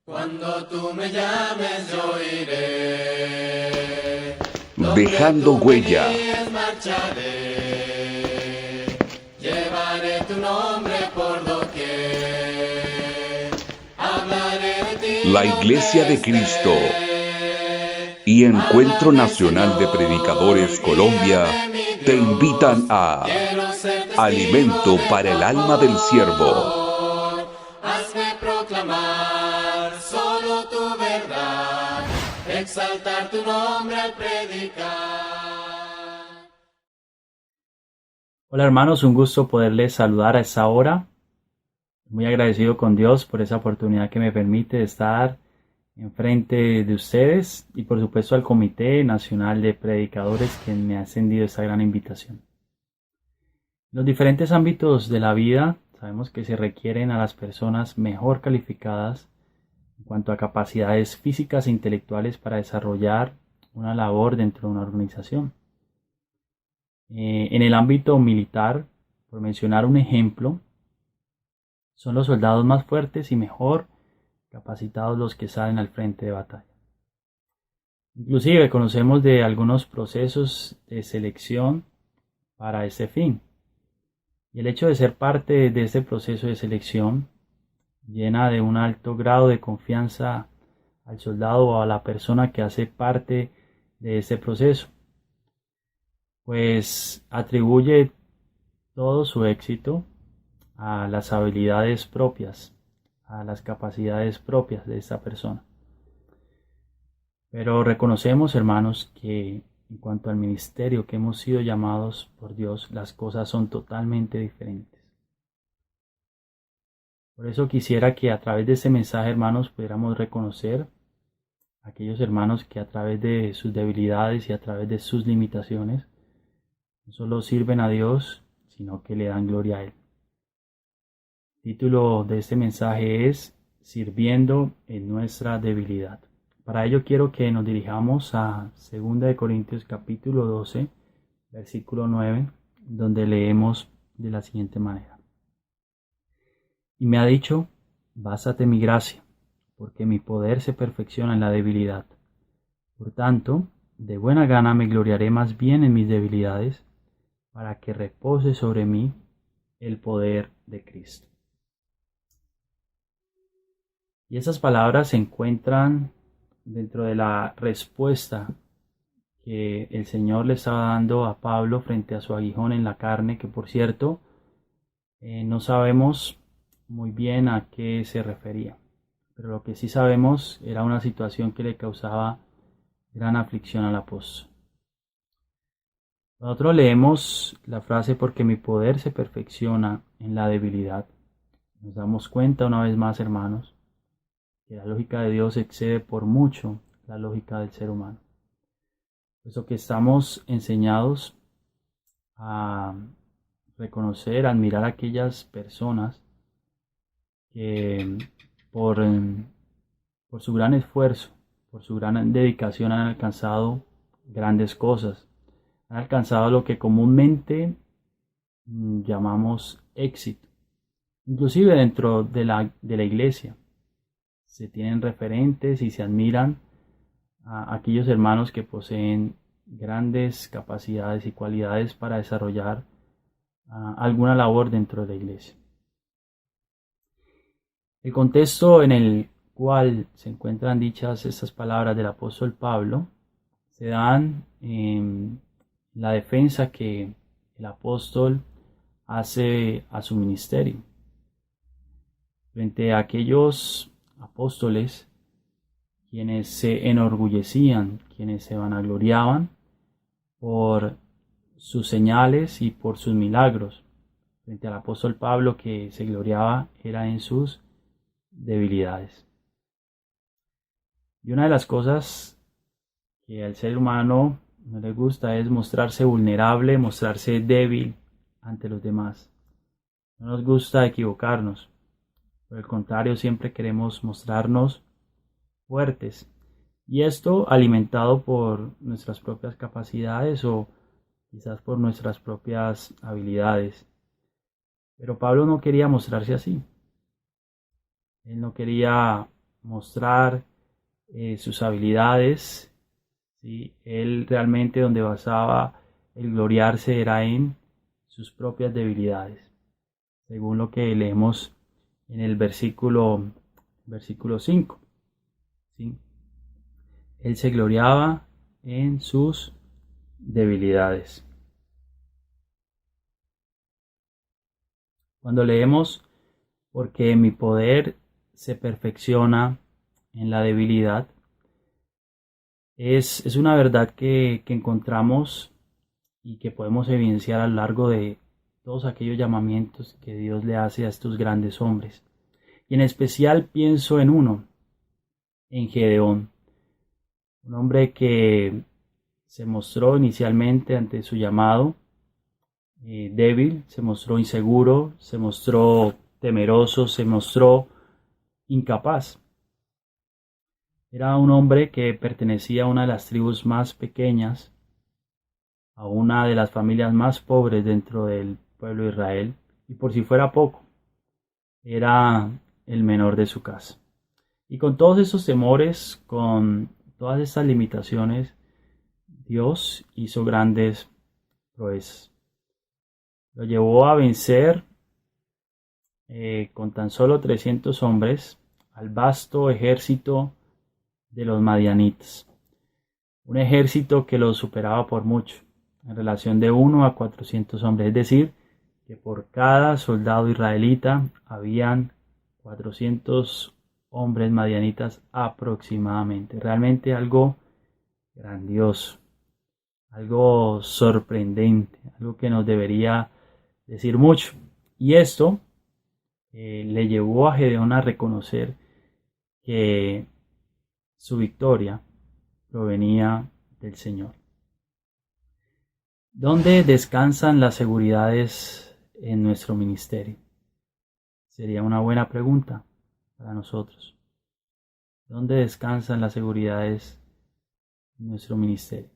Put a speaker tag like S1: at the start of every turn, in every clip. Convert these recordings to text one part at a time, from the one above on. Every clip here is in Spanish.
S1: Cuando tú me llames yo iré, donde
S2: Dejando
S1: tú me
S2: huella.
S1: guíes marcharé, llevaré tu nombre por doquier, hablaré de ti
S2: La Iglesia
S1: donde
S2: de Cristo
S1: esté.
S2: y Encuentro
S1: Háblame
S2: Nacional de
S1: Señor,
S2: Predicadores Colombia
S1: guíame mi
S2: te invitan
S1: Dios,
S2: a
S1: quiero ser testigo
S2: Alimento
S1: de tu
S2: para el alma del siervo.
S1: amor. Hazme proclamar solo tu verdad, exaltar tu nombre al predicar.
S3: Hola hermanos, un gusto poderles saludar a esta hora. Muy agradecido con Dios por esa oportunidad que me permite de estar enfrente de ustedes y por supuesto al Comité Nacional de Predicadores quien me ha extendido esta gran invitación. En los diferentes ámbitos de la vida sabemos que se requieren a las personas mejor calificadas en cuanto a capacidades físicas e intelectuales para desarrollar una labor dentro de una organización. En el ámbito militar, por mencionar un ejemplo, son los soldados más fuertes y mejor capacitados los que salen al frente de batalla. Inclusive conocemos de algunos procesos de selección para este fin. Y el hecho de ser parte de este proceso de selección llena de un alto grado de confianza al soldado o a la persona que hace parte de este proceso, pues atribuye todo su éxito a las habilidades propias, a las capacidades propias de esta persona. Pero reconocemos, hermanos, que en cuanto al ministerio que hemos sido llamados por Dios, las cosas son totalmente diferentes. Por eso quisiera que a través de este mensaje, hermanos, pudiéramos reconocer a aquellos hermanos que a través de sus debilidades y a través de sus limitaciones no solo sirven a Dios, sino que le dan gloria a Él. El título de este mensaje es Sirviendo en nuestra debilidad. Para ello quiero que nos dirijamos a 2 Corintios capítulo 12, versículo 9, donde leemos de la siguiente manera. Y me ha dicho, bástate mi gracia, porque mi poder se perfecciona en la debilidad. Por tanto, de buena gana me gloriaré más bien en mis debilidades, para que repose sobre mí el poder de Cristo. Y esas palabras se encuentran dentro de la respuesta que el Señor le estaba dando a Pablo frente a su aguijón en la carne, que por cierto no sabemos muy bien a qué se refería, pero lo que sí sabemos era una situación que le causaba gran aflicción al apóstol. Nosotros leemos la frase porque mi poder se perfecciona en la debilidad. Nos damos cuenta una vez más, hermanos, que la lógica de Dios excede por mucho la lógica del ser humano. Puesto que estamos enseñados a reconocer, admirar a aquellas personas que por, por su gran esfuerzo, por su gran dedicación han alcanzado grandes cosas, han alcanzado lo que comúnmente llamamos éxito. Inclusive dentro de la iglesia se tienen referentes y se admiran a aquellos hermanos que poseen grandes capacidades y cualidades para desarrollar alguna labor dentro de la iglesia. El contexto en el cual se encuentran dichas estas palabras del apóstol Pablo se dan en la defensa que el apóstol hace a su ministerio frente a aquellos apóstoles quienes se enorgullecían, quienes se vanagloriaban por sus señales y por sus milagros. Frente al apóstol Pablo, que se gloriaba era en sus debilidades. Y una de las cosas que al ser humano no le gusta es mostrarse vulnerable, mostrarse débil ante los demás. No nos gusta equivocarnos. Por el contrario, siempre queremos mostrarnos fuertes. Y esto alimentado por nuestras propias capacidades o quizás por nuestras propias habilidades. Pero Pablo no quería mostrarse así. Él no quería mostrar sus habilidades, ¿sí? Él realmente donde basaba el gloriarse era en sus propias debilidades, según lo que leemos en el versículo 5. ¿Sí? Él se gloriaba en sus debilidades. Cuando leemos, porque mi poder se perfecciona en la debilidad, es una verdad que encontramos y que podemos evidenciar a lo largo de todos aquellos llamamientos que Dios le hace a estos grandes hombres. Y en especial pienso en uno, en Gedeón, un hombre que se mostró inicialmente ante su llamado débil, se mostró inseguro, se mostró temeroso, se mostró incapaz. Era un hombre que pertenecía a una de las tribus más pequeñas, a una de las familias más pobres dentro del pueblo de Israel, y por si fuera poco, era el menor de su casa. Y con todos esos temores, con todas estas limitaciones, Dios hizo grandes proezas. Lo llevó a vencer con tan solo 300 hombres al vasto ejército de los madianitas. Un ejército que lo superaba por mucho, en relación de 1 a 400 hombres. Es decir, que por cada soldado israelita habían 400 hombres madianitas aproximadamente. Realmente algo grandioso, algo sorprendente, algo que nos debería decir mucho. Y esto le llevó a Gedeón a reconocer que su victoria provenía del Señor. ¿Dónde descansan las seguridades en nuestro ministerio? Sería una buena pregunta para nosotros. ¿Dónde descansan las seguridades en nuestro ministerio?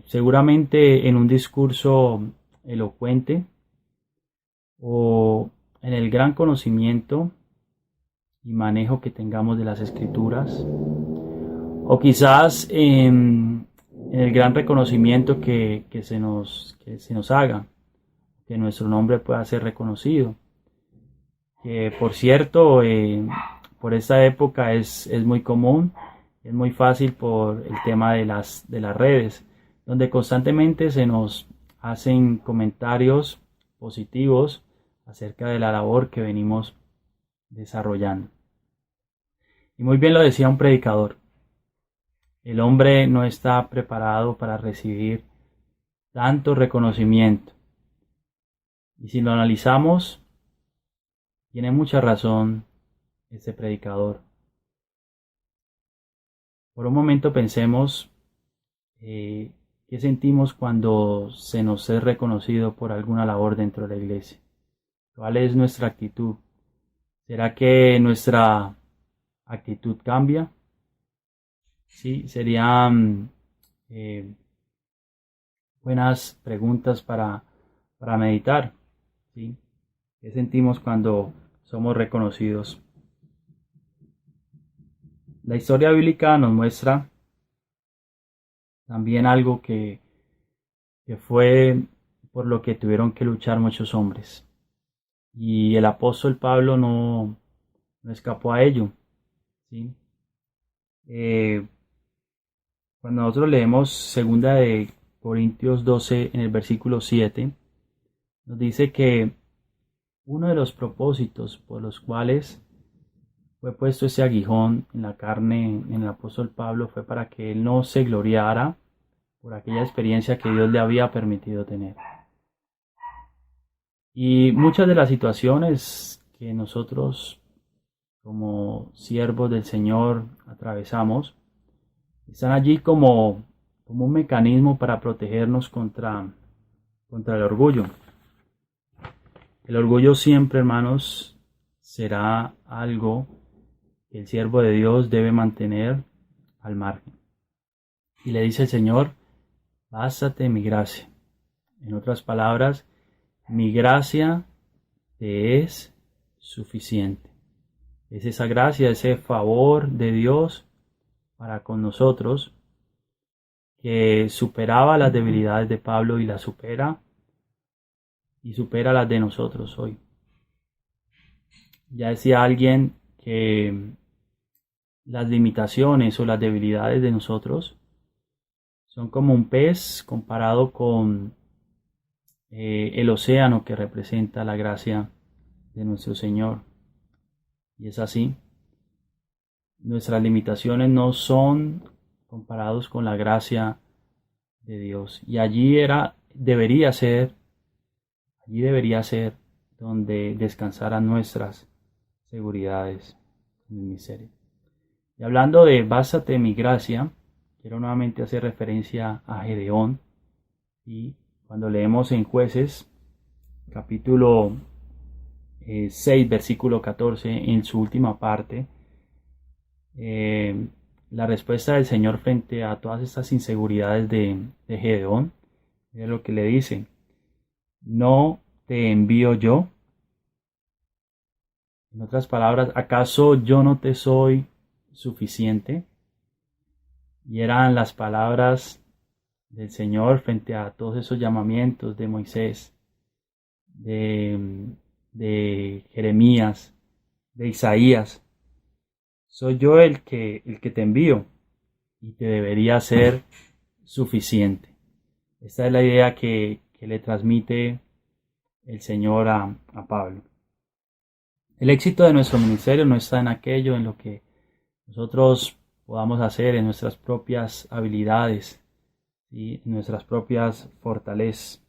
S3: Seguramente en un discurso elocuente o en el gran conocimiento y manejo que tengamos de las Escrituras, o quizás en el gran reconocimiento que se nos haga, que nuestro nombre pueda ser reconocido. Que por cierto, por esta época es muy común, es muy fácil por el tema de las redes, donde constantemente se nos hacen comentarios positivos acerca de la labor que venimos desarrollando. Y muy bien lo decía un predicador: el hombre no está preparado para recibir tanto reconocimiento. Y si lo analizamos, tiene mucha razón este predicador. Por un momento pensemos qué sentimos cuando se nos es reconocido por alguna labor dentro de la iglesia. ¿Cuál es nuestra actitud? ¿Será que nuestra actitud cambia? Sí, serían buenas preguntas para meditar. ¿Sí? ¿Qué sentimos cuando somos reconocidos? La historia bíblica nos muestra también algo que fue por lo que tuvieron que luchar muchos hombres. Y el apóstol Pablo no escapó a ello. ¿Sí? Cuando nosotros leemos 2 de Corintios 12 en el versículo 7, nos dice que uno de los propósitos por los cuales fue puesto ese aguijón en la carne en el apóstol Pablo fue para que él no se gloriara por aquella experiencia que Dios le había permitido tener. Y muchas de las situaciones que nosotros como siervos del Señor atravesamos están allí como un mecanismo para protegernos contra el orgullo. El orgullo siempre, hermanos, será algo que el siervo de Dios debe mantener al margen. Y le dice el Señor: bástate mi gracia. En otras palabras, mi gracia te es suficiente. Es esa gracia, ese favor de Dios para con nosotros que superaba las debilidades de Pablo y las supera las de nosotros hoy. Ya decía alguien que las limitaciones o las debilidades de nosotros son como un pez comparado con el océano que representa la gracia de nuestro Señor. Y es así. Nuestras limitaciones no son comparados con la gracia de Dios. Y allí debería ser donde descansaran nuestras seguridades en el miseria. Y hablando de básate en mi gracia, quiero nuevamente hacer referencia a Gedeón. Y cuando leemos en Jueces, capítulo 6, versículo 14, en su última parte, la respuesta del Señor frente a todas estas inseguridades de Gedeón, es lo que le dice: ¿no te envío yo? En otras palabras, ¿acaso yo no te soy suficiente? Y eran las palabras del Señor frente a todos esos llamamientos de Moisés, de Jeremías, de Isaías. Soy yo el que te envío y te debería ser suficiente. Esta es la idea que le transmite el Señor a Pablo. El éxito de nuestro ministerio no está en aquello en lo que nosotros podamos hacer, en nuestras propias habilidades y en nuestras propias fortalezas.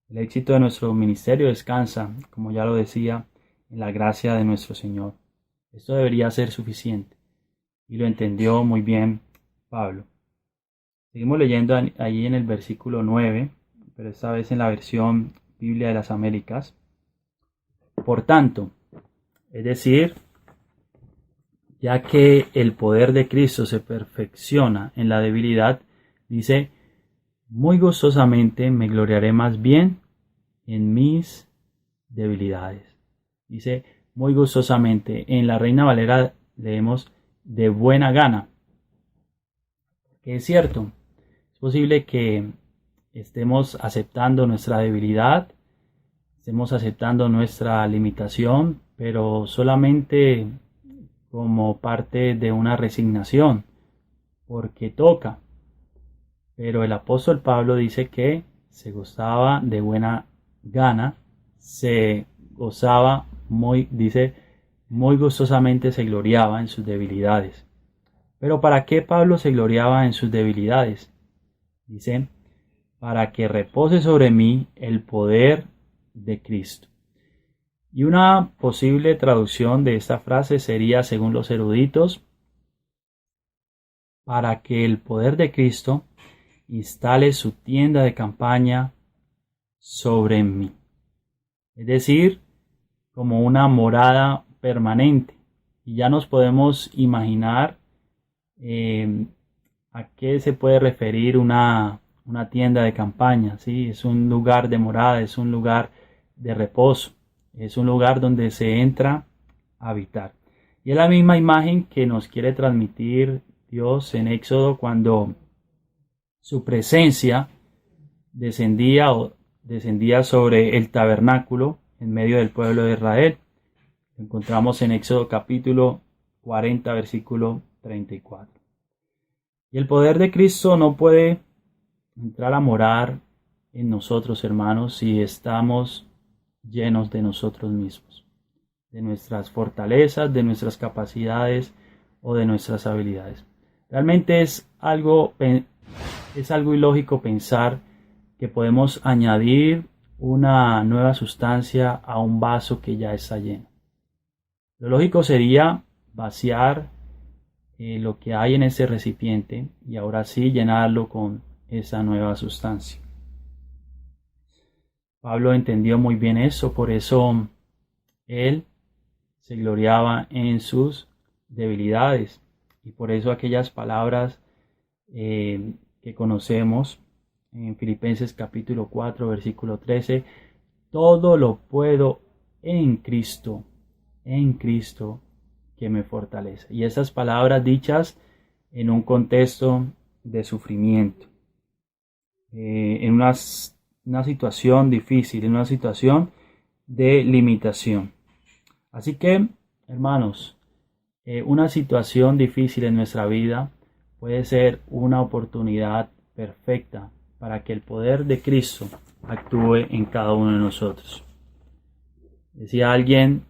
S3: El éxito de nuestro ministerio descansa, como ya lo decía, en la gracia de nuestro Señor. Esto debería ser suficiente y lo entendió muy bien Pablo. Seguimos leyendo allí en el versículo 9, pero esta vez en la versión Biblia de las Américas. Por tanto, es decir, ya que el poder de Cristo se perfecciona en la debilidad, dice: muy gustosamente me gloriaré más bien en mis debilidades. Dice muy gustosamente. En la Reina Valera leemos de buena gana. Que es cierto, es posible que estemos aceptando nuestra debilidad, estemos aceptando nuestra limitación, pero solamente como parte de una resignación, porque toca. Pero el apóstol Pablo dice que se gozaba de buena gana, se gozaba muy gustosamente, se gloriaba en sus debilidades. Pero ¿para qué Pablo se gloriaba en sus debilidades? Dice: para que repose sobre mí el poder de Cristo. Y una posible traducción de esta frase sería, según los eruditos, para que el poder de Cristo instale su tienda de campaña sobre mí. Es decir, como una morada permanente. Y ya nos podemos imaginar a qué se puede referir una tienda de campaña. ¿Sí? Es un lugar de morada, es un lugar de reposo, es un lugar donde se entra a habitar. Y es la misma imagen que nos quiere transmitir Dios en Éxodo, cuando su presencia descendía sobre el tabernáculo en medio del pueblo de Israel. Lo encontramos en Éxodo capítulo 40, versículo 34. Y el poder de Cristo no puede entrar a morar en nosotros, hermanos, si estamos llenos de nosotros mismos, de nuestras fortalezas, de nuestras capacidades o de nuestras habilidades. Realmente es algo ilógico pensar que podemos añadir una nueva sustancia a un vaso que ya está lleno. Lo lógico sería vaciar lo que hay en ese recipiente y ahora sí llenarlo con esa nueva sustancia. Pablo entendió muy bien eso, por eso él se gloriaba en sus debilidades y por eso aquellas palabras que conocemos en Filipenses capítulo 4, versículo 13: todo lo puedo en Cristo que me fortalece. Y estas palabras dichas en un contexto de sufrimiento, en una situación difícil, en una situación de limitación. Así que, hermanos, una situación difícil en nuestra vida puede ser una oportunidad perfecta para que el poder de Cristo actúe en cada uno de nosotros. Decía alguien,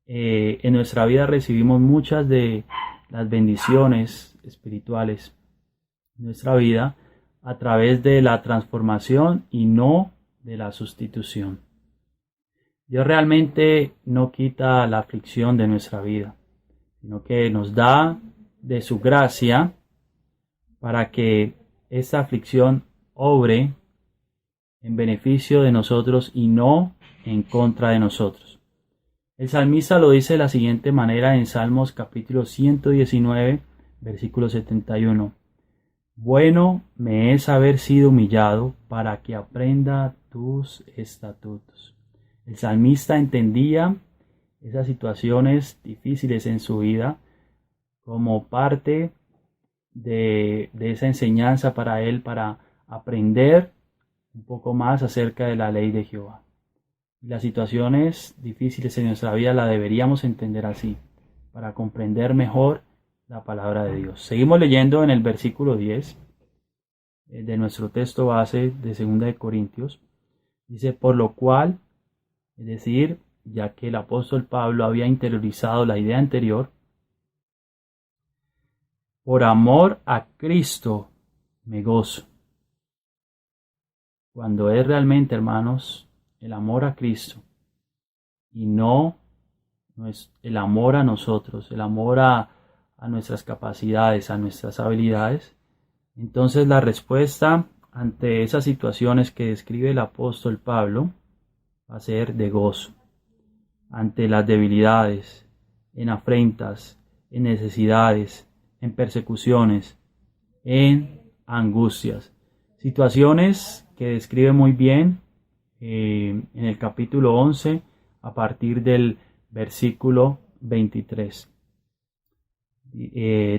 S3: en nuestra vida recibimos muchas de las bendiciones espirituales en nuestra vida a través de la transformación y no de la sustitución. Dios realmente no quita la aflicción de nuestra vida, sino que nos da de su gracia para que esta aflicción obre en beneficio de nosotros y no en contra de nosotros. El salmista lo dice de la siguiente manera en Salmos capítulo 119, versículo 71. Bueno me es haber sido humillado para que aprenda tus estatutos. El salmista entendía esas situaciones difíciles en su vida como parte de esa enseñanza para él, para aprender un poco más acerca de la ley de Jehová. Las situaciones difíciles en nuestra vida la deberíamos entender así, para comprender mejor la palabra de Dios. Seguimos leyendo en el versículo 10 de nuestro texto base de 2 de Corintios. Dice, por lo cual, es decir, ya que el apóstol Pablo había interiorizado la idea anterior, por amor a Cristo me gozo. Cuando es realmente, hermanos, el amor a Cristo y no es el amor a nosotros, el amor a nuestras capacidades, a nuestras habilidades, entonces la respuesta ante esas situaciones que describe el apóstol Pablo va a ser de gozo. Ante las debilidades, en afrentas, en necesidades, en persecuciones, en angustias. Situaciones que describe muy bien en el capítulo 11 a partir del versículo 23.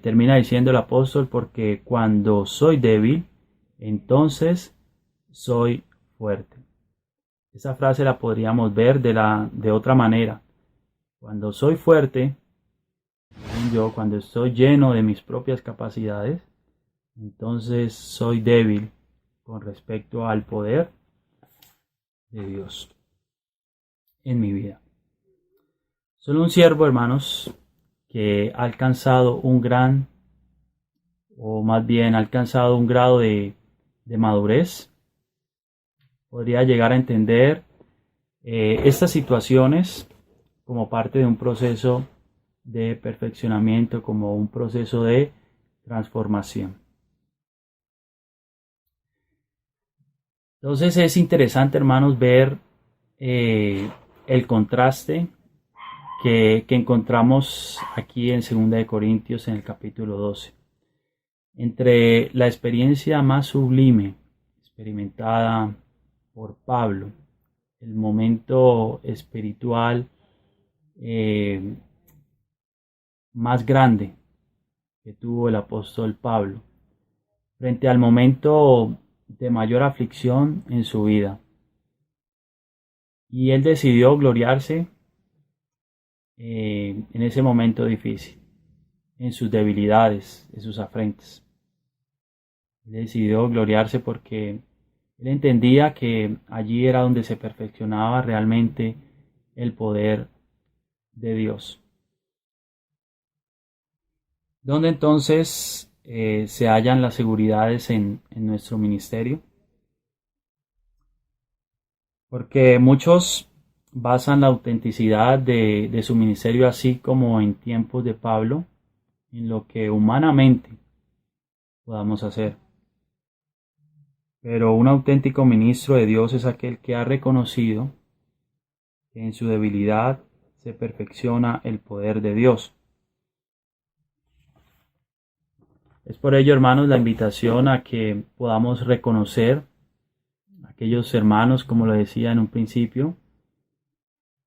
S3: Termina diciendo el apóstol, porque cuando soy débil, entonces soy fuerte. Esa frase la podríamos ver de otra manera. Cuando soy fuerte, cuando estoy lleno de mis propias capacidades, entonces soy débil con respecto al poder de Dios en mi vida. Solo un siervo, hermanos, que ha alcanzado un grado de madurez, podría llegar a entender estas situaciones como parte de un proceso de perfeccionamiento, como un proceso de transformación. Entonces es interesante, hermanos, ver el contraste que encontramos aquí en 2 de Corintios en el capítulo 12, entre la experiencia más sublime experimentada por Pablo, el momento espiritual más grande que tuvo el apóstol Pablo, frente al momento de mayor aflicción en su vida. Y él decidió gloriarse en ese momento difícil, en sus debilidades, en sus afrentas. Él decidió gloriarse porque él entendía que allí era donde se perfeccionaba realmente el poder de Dios. ¿Dónde entonces se hallan las seguridades en nuestro ministerio? Porque muchos basan la autenticidad de su ministerio, así como en tiempos de Pablo, en lo que humanamente podamos hacer. Pero un auténtico ministro de Dios es aquel que ha reconocido que en su debilidad se perfecciona el poder de Dios. Es por ello, hermanos, la invitación a que podamos reconocer a aquellos hermanos, como lo decía en un principio,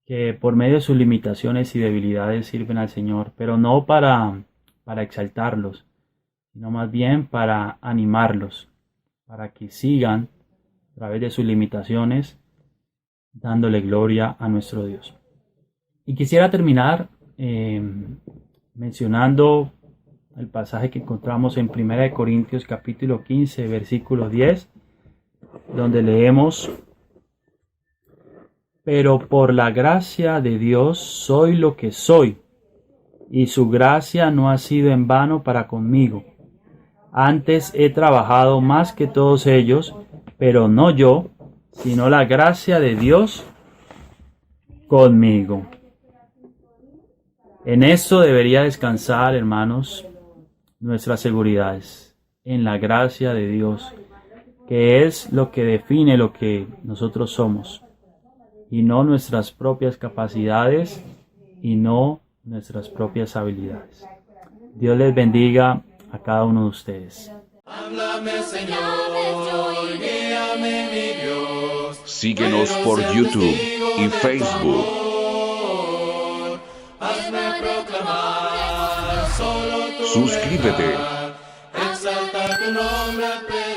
S3: que por medio de sus limitaciones y debilidades sirven al Señor, pero no para exaltarlos, sino más bien para animarlos, para que sigan a través de sus limitaciones dándole gloria a nuestro Dios. Y quisiera terminar mencionando el pasaje que encontramos en 1 Corintios capítulo 15, versículo 10, donde leemos: pero por la gracia de Dios soy lo que soy, y su gracia no ha sido en vano para conmigo. Antes he trabajado más que todos ellos, pero no yo, sino la gracia de Dios conmigo. En esto debería descansar, hermanos, nuestras seguridades, en la gracia de Dios, que es lo que define lo que nosotros somos, y no nuestras propias capacidades y no nuestras propias habilidades. Dios les bendiga a cada uno de ustedes.
S1: Háblame, Señor, guíame, mi Dios.
S2: Síguenos por YouTube y Facebook.
S1: Hazme proclamar solo tu
S2: Suscríbete.
S1: verdad, exaltar tu nombre.